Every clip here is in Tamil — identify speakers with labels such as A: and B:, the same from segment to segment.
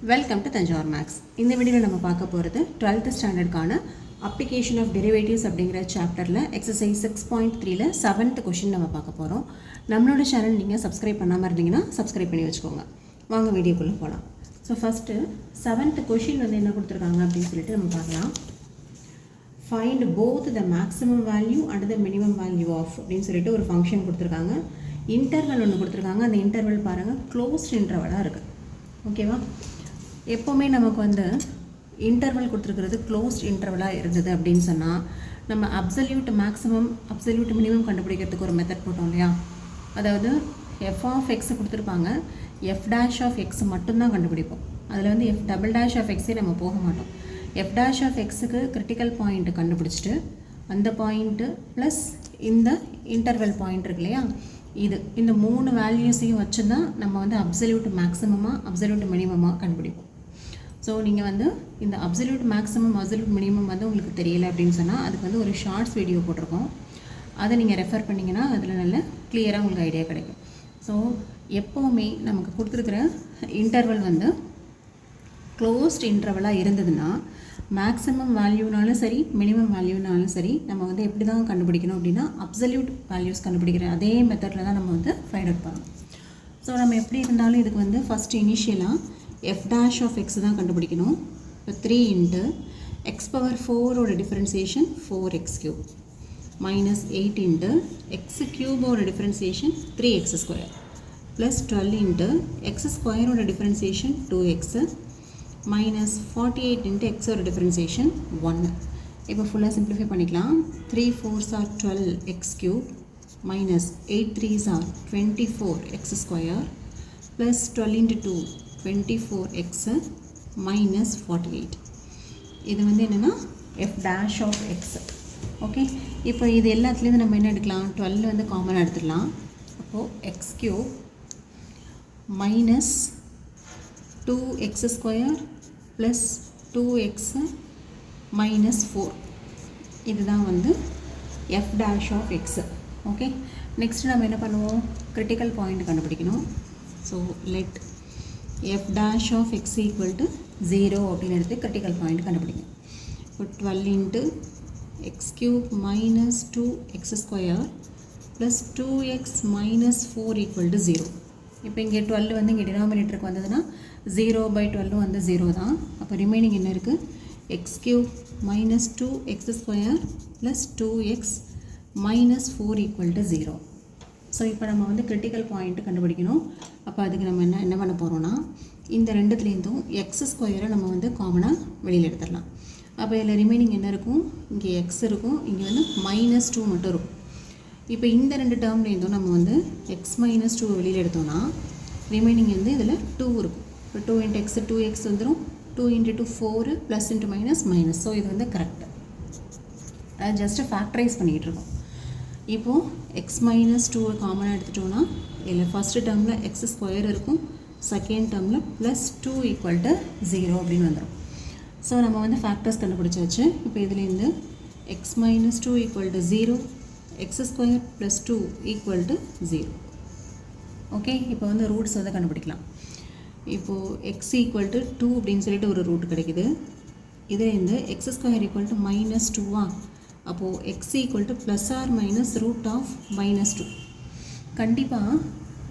A: Welcome to Thanjavur maths. இந்த வீடியோவில் நம்ம பார்க்க போகிறது 12th ஸ்டாண்டர்டுக்கான அப்ளிகேஷன் ஆஃப் டெரிவேட்டிவ்ஸ் அப்படிங்கிற சாப்டரில் எக்ஸசைஸ் 6.3ல 7th கொஷின் நம்ம பார்க்க போகிறோம். நம்மளோட சேனல் நீங்கள் சப்ஸ்கிரைப் பண்ணாமல் இருந்தீங்கன்னா சப்ஸ்கிரைப் பண்ணி வச்சுக்கோங்க. வாங்க வீடியோக்குள்ளே போகலாம். ஸோ ஃபஸ்ட்டு 7th கொஷின் வந்து என்ன கொடுத்துருக்காங்க அப்படின்னு சொல்லிட்டு நம்ம பார்க்கலாம். Find both the maximum value and the minimum value of அப்படின்னு சொல்லிட்டு ஒரு ஃபங்க்ஷன் கொடுத்துருக்காங்க. இன்டர்வல் ஒன்று கொடுத்துருக்காங்க. அந்த இன்டர்வல் பாருங்கள் க்ளோஸ்ட் இன்டர்வலாக இருக்குது. ஓகேவா? எப்போவுமே நமக்கு வந்து இன்டர்வல் கொடுத்துருக்கிறது க்ளோஸ்ட் இன்டர்வலாக இருந்தது அப்படின்னு சொன்னால் நம்ம அப்சல்யூட் மேக்ஸிமம் அப்சல்யூட் மினிமம் கண்டுபிடிக்கிறதுக்கு ஒரு மெத்தட் போட்டோம் இல்லையா? அதாவது எஃப் ஆஃப் எக்ஸ் கொடுத்துருப்பாங்க, எஃப் டேஷ் ஆஃப் எக்ஸ் மட்டும்தான் கண்டுபிடிப்போம். அதில் வந்து எஃப் டபுள் டேஷ் ஆஃப் எக்ஸே நம்ம போக மாட்டோம். எஃப் டேஷ் ஆஃப் எக்ஸுக்கு கிரிட்டிக்கல் பாயிண்ட்டு கண்டுபிடிச்சிட்டு அந்த பாயிண்ட்டு ப்ளஸ் இந்த இன்டர்வல் பாயிண்ட் இருக்கு இல்லையா, இந்த மூணு வேல்யூஸையும் வச்சு தான் நம்ம வந்து அப்சல்யூட் மேக்ஸிமமாக அப்சல்யூட் மினிமமாக கண்டுபிடிப்போம். ஸோ நீங்கள் வந்து இந்த அப்சல்யூட் மேக்ஸிமம் அப்சல்யூட் மினிமம் வந்து உங்களுக்கு தெரியலை அப்படின்னு சொன்னால் அதுக்கு வந்து ஒரு ஷார்ட்ஸ் வீடியோ போட்டிருக்கோம். அதை நீங்கள் ரெஃபர் பண்ணிங்கன்னா அதில் நல்ல கிளியராக உங்களுக்கு ஐடியா கிடைக்கும். ஸோ எப்போவுமே நமக்கு கொடுத்துருக்குற இன்டர்வல் வந்து க்ளோஸ்ட் இன்டர்வலாக இருந்ததுன்னா மேக்ஸிமம் வேல்யூனாலும் சரி மினிமம் வேல்யூனாலும் சரி நம்ம வந்து எப்படி தான் கண்டுபிடிக்கணும் அப்படின்னா அப்சல்யூட் வேல்யூஸ் கண்டுபிடிக்கிற அதே மெத்தடில் தான் நம்ம வந்து ஃபைண்ட் அவுட் பண்ணணும். ஸோ நம்ம எப்படி இருந்தாலும் இதுக்கு வந்து ஃபஸ்ட்டு இனிஷியலாக எஃப் டேஷ் ஆஃப் எக்ஸ் தான் கண்டுபிடிக்கணும். இப்போ 3 இன்ட்டு எக்ஸ் பவர் 4ஓட differentiation 4x³ minus 8 into X க்யூபோட differentiation 3x² plus 12 into X ஸ்கொயரோட டிஃப்ரென்சியேஷன் 2x மைனஸ் 48 இன்ட்டு எக்ஸோட டிஃப்ரென்சியேஷன் 1. இப்போ ஃபுல்லாக சிம்பிளிஃபை பண்ணிக்கலாம். 3 4s are 12x³ minus 8 3s are 24x² plus 12 into 2 24x minus 48. இது வந்து என்னென்னா F dash of X. Okay, இப்போ இது எல்லாத்துலேருந்து நம்ம என்ன எடுக்கலாம்? 12 வந்து காமனாக எடுத்துடலாம். அப்போது x³ minus 2x² plus 2x minus 4. இதுதான் வந்து f dash of X. Okay, next நம்ம என்ன பண்ணுவோம்? கிரிட்டிக்கல் பாயிண்ட் கண்டுபிடிக்கணும். So let f dash of x equal to 0 அப்படின்னு எடுத்து கிரிட்டிக்கல் பாயிண்ட் கண்டுபிடிக்கணும். இப்போ 12 into x³ minus 2x² plus 2x minus 4 equal to 0. இப்போ இங்கே 12 வந்து இங்கே டினாமினேட்டருக்கு வந்ததுன்னா 0/12 வந்து 0 தான். அப்போ ரிமைனிங் என்ன இருக்குது? x³ minus 2x² plus 2x minus 4 equal to 0. So இப்போ நம்ம வந்து கிரிட்டிக்கல் பாயிண்ட்டு கண்டுபிடிக்கணும். அப்போ அதுக்கு நம்ம என்ன பண்ண போகிறோன்னா இந்த ரெண்டுத்துலேருந்தும் x² நம்ம வந்து காமனாக வெளியில் எடுத்துடலாம். அப்போ இதில் ரிமைனிங் என்ன இருக்கும்? இங்கே x இருக்கும், இங்கே வந்து -2 மட்டும் இருக்கும். இப்போ இந்த ரெண்டு டேர்ம்லேருந்தும் நம்ம வந்து x மைனஸ் 2 வெளியில் எடுத்தோம்னா ரிமைனிங் வந்து இதில் 2 இருக்கும். இப்போ 2 இன்ட்டு எக்ஸ் 2x வந்துடும். 2 into 2 4 plus into minus minus. So இது வந்து கரெக்டு. அது ஜஸ்ட்டு ஃபேக்டரைஸ் பண்ணிகிட்டு இருக்கோம். இப்போது எக்ஸ் மைனஸ் 2 காமனாக எடுத்துட்டோன்னா இதில் ஃபஸ்ட்டு டேர்மில் x² இருக்கும், செகண்ட் டேர்மில் ப்ளஸ் 2 ஈக்குவல் டு 0 அப்படின்னு வந்துடும். ஸோ நம்ம வந்து ஃபேக்டர்ஸ் கண்டுபிடிச்சாச்சு. இப்போ இதுலேருந்து X minus 2 equal to 0, x² plus 2 equal to 0. Okay, இப்போ வந்து ரூட்ஸ் வந்து கண்டுபிடிக்கலாம். இப்போது x ஈக்குவல் டு 2 அப்படின்னு சொல்லிட்டு ஒரு ரூட் கிடைக்குது. இதுலேருந்து x² ஈக்குவல் டு -2 அப்போது x equal to plus or minus root of -2. கண்டிப்பாக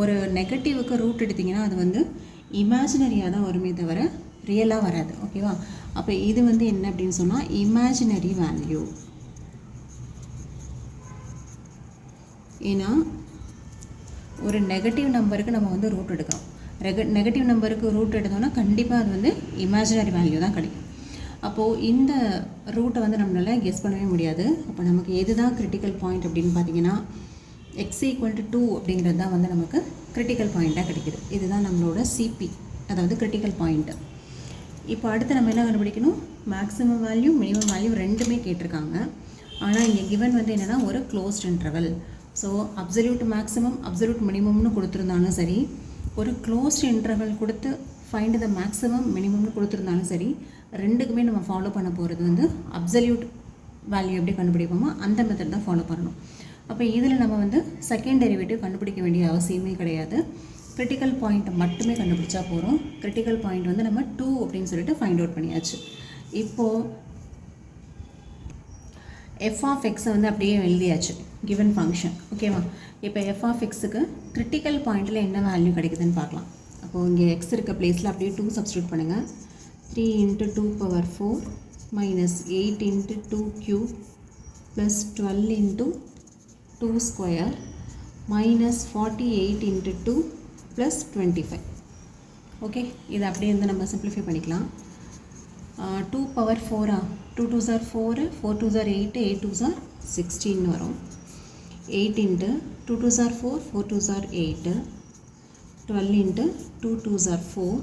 A: ஒரு நெகட்டிவுக்கு ரூட் எடுத்திங்கன்னா அது வந்து இமேஜினரியாக தான் வருமே தவிர ரியலாக வராது. ஓகேவா? அப்போ இது வந்து என்ன அப்படின்னு சொன்னால் இமேஜினரி வேல்யூ. ஏன்னா ஒரு நெகட்டிவ் நம்பருக்கு நம்ம வந்து ரூட் எடுக்கிறோம். நெகட்டிவ் நம்பருக்கு ரூட் எடுத்தோம்னா கண்டிப்பாக அது வந்து இமேஜினரி வேல்யூ தான் கிடைக்கும். அப்போது இந்த ரூட்டை வந்து நம்மளால் கெஸ் பண்ணவே முடியாது. அப்போ நமக்கு எது தான் கிரிட்டிக்கல் பாயிண்ட் அப்படின்னு பார்த்தீங்கன்னா x ஈக்குவல் டு 2 அப்படிங்கிறது தான் வந்து நமக்கு கிரிட்டிக்கல் பாயிண்ட்டாக கிடைக்கிது. இதுதான் நம்மளோட சிபி, அதாவது கிரிட்டிக்கல் பாயிண்ட்டு. இப்போ அடுத்து நம்ம என்ன கண்டுபிடிக்கணும்? மேக்ஸிமம் வேல்யூ மினிமம் வேல்யூ ரெண்டுமே கேட்டிருக்காங்க. ஆனால் இங்கே கிவன் வந்து என்னென்னா ஒரு closed interval. So absolute maximum absolute மினிமம்னு கொடுத்துருந்தாலும் சரி, ஒரு க்ளோஸ்ட் இன்டர்வல் கொடுத்து ஃபைண்ட் த மேக்ஸிமம் மினிமம்னு கொடுத்துருந்தாலும் சரி, ரெண்டுக்குமே நம்ம ஃபாலோ பண்ண போகிறது வந்து அப்சல்யூட் வேல்யூ எப்படி கண்டுபிடிப்போமோ அந்த மெத்தட் தான் ஃபாலோ பண்ணணும். அப்போ இதில் நம்ம வந்து செகண்ட் டெரிவேட்டிவ் கண்டுபிடிக்க வேண்டிய அவசியமே கிடையாது. கிரிட்டிக்கல் பாயிண்ட் மட்டுமே கண்டுபிடிச்சா போகிறோம். கிரிட்டிக்கல் பாயிண்ட் வந்து நம்ம 2 அப்படின்னு சொல்லிட்டு ஃபைண்ட் அவுட் பண்ணியாச்சு. இப்போது f of x வந்து அப்படியே எழுதியாச்சு given ஃபங்க்ஷன். ஓகேவா? இப்போ f of xக்கு கிரிட்டிக்கல் பாயிண்டில் என்ன வேல்யூ கிடைக்குதுன்னு பார்க்கலாம். அப்போது இங்கே x இருக்க பிளேஸில் அப்படியே 2 சப்ஸ்டியூட் பண்ணுங்கள். 3 × 2 power 4 minus 8 × 2 cube plus 12 × 2 square minus 48 × 2 plus 25. Okay, இதை அப்படியே வந்து நம்ம சிம்பிளிஃபை பண்ணிக்கலாம். 2 power 4 2 2s are 4, 4 2s are 8, 8 2s are 16 வரும். 8 × 2 2s are 4, 4 2s are 8, 12 × 2 2s are 4,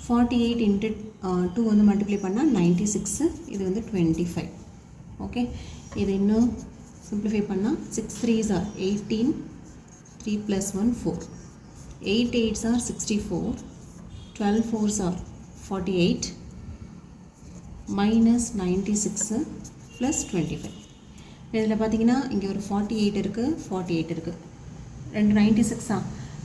A: 48 × 2 வந்து மல்டிப்ளை பண்ணால் 96, இது வந்து 25. ஓகே, இது இன்னும் சிம்பிளிஃபை பண்ணால் 6 3s are 18, 3 + 1 4, 8 8s are 64, 12 4s are 48, minus 96 plus 25. இதில் பார்த்தீங்கன்னா இங்கே ஒரு 48 இருக்குது, 48 இருக்குது, ரெண்டு 96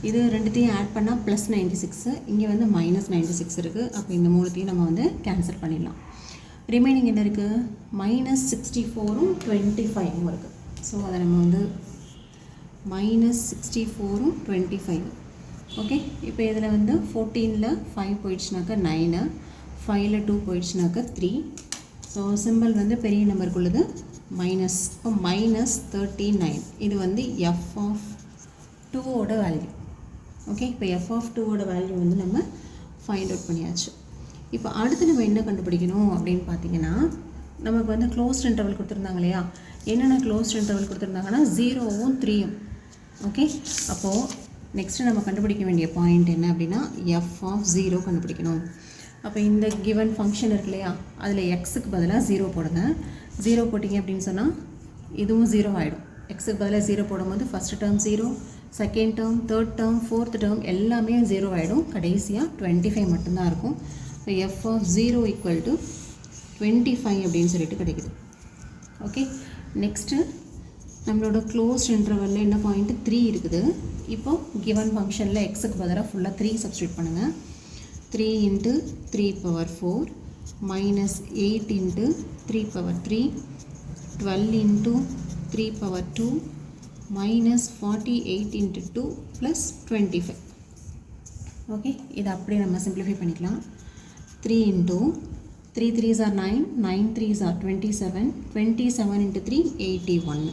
A: இது ரெண்டுத்தையும் ஆட் பண்ணால் ப்ளஸ் 96, இங்கே வந்து மைனஸ் 96 இருக்குது. அப்போ இந்த மூணுத்தையும் நம்ம வந்து கேன்சல் பண்ணிடலாம். ரிமைனிங் என்ன இருக்குது? minus 64ம் 25ம் இருக்குது. ஸோ அதை நம்ம வந்து minus 64ம் 25. ஓகே, இப்போ இதில் வந்து 14ல் 5 போயிடுச்சுனாக்கா 9, 5ல் 2 போயிடுச்சுனாக்கா 3. ஸோ சிம்பிள் வந்து பெரிய நம்பருக்குள்ளது மைனஸ். இப்போ minus 39 இது வந்து f of 2ஓட வேல்யூ. ஓகே, இப்போ f of 2ஓட வேல்யூ வந்து நம்ம ஃபைண்ட் அவுட் பண்ணியாச்சு. இப்போ அடுத்து நம்ம என்ன கண்டுபிடிக்கணும் அப்படின்னு பார்த்தீங்கன்னா, நமக்கு வந்து க்ளோஸ்ட் இன்டர்வல் கொடுத்துருந்தாங்க இல்லையா? என்னென்ன க்ளோஸ்ட் இன்டர்வல் கொடுத்துருந்தாங்கன்னா 0வும் 3யும். ஓகே, அப்போது நெக்ஸ்ட்டு நம்ம கண்டுபிடிக்க வேண்டிய பாயிண்ட் என்ன அப்படின்னா f of 0 கண்டுபிடிக்கணும். அப்போ இந்த கிவன் ஃபங்க்ஷன் இருக்கு இல்லையா, அதில் எக்ஸுக்கு பதிலாக 0 போடுங்க. 0 போட்டிங்க அப்படின்னு சொன்னால் இதுவும் 0 ஆகிடும். எக்ஸுக்கு பதிலாக 0 போடும்போது first term 0, second term, third term, fourth term எல்லாமே 0 ஆகிடும். கடைசியாக 25 மட்டும்தான் இருக்கும். ஸோ f of 0 = 25 அப்படின்னு சொல்லிட்டு கிடைக்குது. ஓகே, நெக்ஸ்ட்டு நம்மளோட க்ளோஸ்ட் இன்டர்வலில் என்ன பாயிண்ட் 3 இருக்குது. இப்போது கிவன் ஃபங்க்ஷனில் எக்ஸுக்கு பதிலாக ஃபுல்லாக 3 சப்ஸ்டியூட் பண்ணுங்கள். 3 × 3 power 4 minus 8 × 3 power 3, 12 × 3 power 2 minus 48 × 2 plus 25. Okay, இதை அப்படியே நம்ம சிம்பிளிஃபை பண்ணிக்கலாம். 3 × 3 3s are 9, 9 3s are 27, 27 × 3 81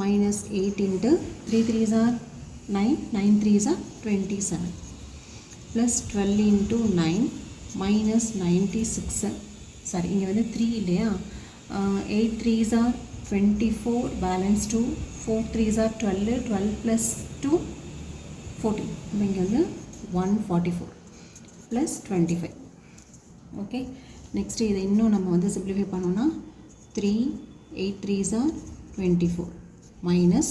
A: minus 8 × 3 3s are 9, 9 3s are 27 plus 12 × 9 minus 96. Sorry, இங்கே வந்து 3 இல்லையா? 8 3s are 24, balance 2, 4 3s are 12, 12 plus 2 14. இப்போ இங்கே வந்து 144 plus 25. ஓகே, நெக்ஸ்ட்டு இதை இன்னும் நம்ம வந்து சிம்பிளிஃபை பண்ணோன்னா 3 8 3s are 24 minus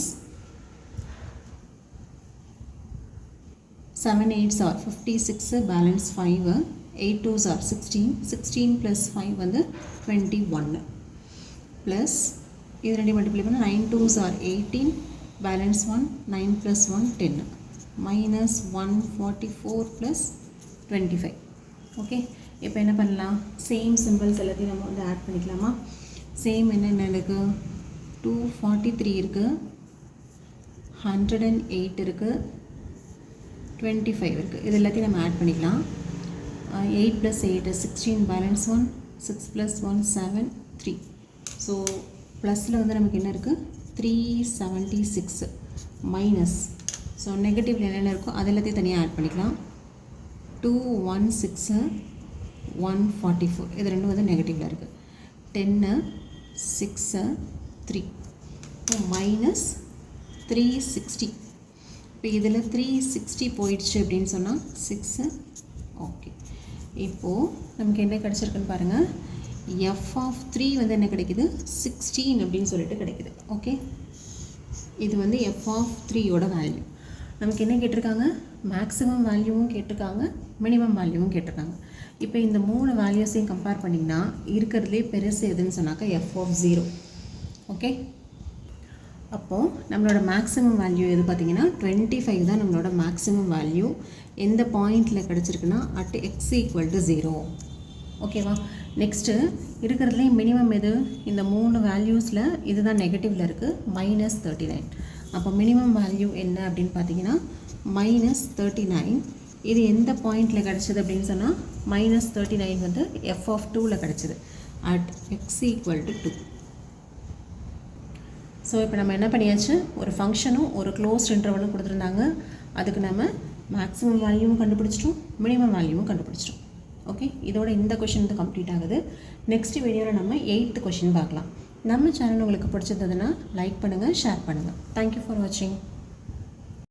A: 7 8s are 56, balance 5, 8 2s are 16, 16 plus 5 வந்து 21 plus இது ரெண்டு மல்டிப்ளை பண்ணால் 9 2s are 18, balance 1, 9 plus 1 10 minus 144 plus 25. Okay, இப்போ என்ன பண்ணலாம்? சேம் சிம்பிள்ஸ் எல்லாத்தையும் நம்ம வந்து ஆட் பண்ணிக்கலாமா? சேம் என்னென்ன இருக்குது? 243 இருக்குது, 108 இருக்குது, 25 இருக்குது. இது எல்லாத்தையும் நம்ம ஆட் பண்ணிக்கலாம். 8 + 8 16, பேலன்ஸ் 1, 6 + 1 7 3. ஸோ ப்ளஸில் வந்து நமக்கு என்ன இருக்குது? 376 மைனஸ். ஸோ நெகட்டிவில் என்னென்ன இருக்கோ அது எல்லாத்தையும் தனியாக ஆட் பண்ணிக்கலாம். 216 144 இது ரெண்டும் வந்து நெகட்டிவில் இருக்குது. 10 6 3 மைனஸ் 360. இப்போ இதில் 360 போயிடுச்சு அப்படின்னு சொன்னால் 6. ஓகே, இப்போது நமக்கு என்ன கிடச்சிருக்குன்னு பாருங்கள். f of 3 வந்து என்ன கிடைக்குது? 16 அப்படின்னு சொல்லிட்டு கிடைக்குது. ஓகே, இது வந்து f of 3யோட வேல்யூ. நமக்கு என்ன கேட்டிருக்காங்க? மேக்ஸிமம் வேல்யூவும் கேட்டிருக்காங்க, மினிமம் வேல்யூவும் கேட்டிருக்காங்க. இப்போ இந்த 3 வேல்யூஸையும் கம்பேர் பண்ணிங்கன்னா இருக்கிறதுலே பெருசு எதுன்னு சொன்னாக்கா f of 0. ஓகே, அப்போது நம்மளோட மேக்ஸிமம் வேல்யூ எது பார்த்திங்கன்னா 25 தான் நம்மளோட மேக்ஸிமம் வேல்யூ எந்த பாயிண்டில் கிடச்சிருக்குன்னா அட் x = 0. ஓகேவா? நெக்ஸ்ட்டு இருக்கிறதுலே மினிமம் எது? இந்த 3 வேல்யூஸில் இதுதான் நெகட்டிவில் இருக்குது, -39. அப்போ மினிமம் வேல்யூ என்ன அப்படின்னு பார்த்தீங்கன்னா -39. இது எந்த பாயிண்டில் கிடச்சிது அப்படின்னு சொன்னால் -39 வந்து f(2)ல் கிடச்சிது at x = 2. ஸோ இப்போ நம்ம என்ன பண்ணியாச்சு, ஒரு ஃபங்க்ஷனும் ஒரு க்ளோஸ்ட் இன்டர்வலும் கொடுத்துருந்தாங்க, அதுக்கு நம்ம மேக்ஸிமம் வேல்யூவும் கண்டுபிடிச்சிட்டோம், மினிமம் வேல்யூவும் கண்டுபிடிச்சிட்டோம். ஓகே, இதோட இந்த கொஷின் வந்து கம்ப்ளீட் ஆகுது. நெக்ஸ்ட் வீடியோவில் நம்ம 8th கொஷின் பார்க்கலாம். நம்ம சேனல் உங்களுக்கு பிடிச்சிருந்ததுன்னா லைக் பண்ணுங்கள், ஷேர் பண்ணுங்கள். தேங்க்யூ ஃபார் வாட்சிங்.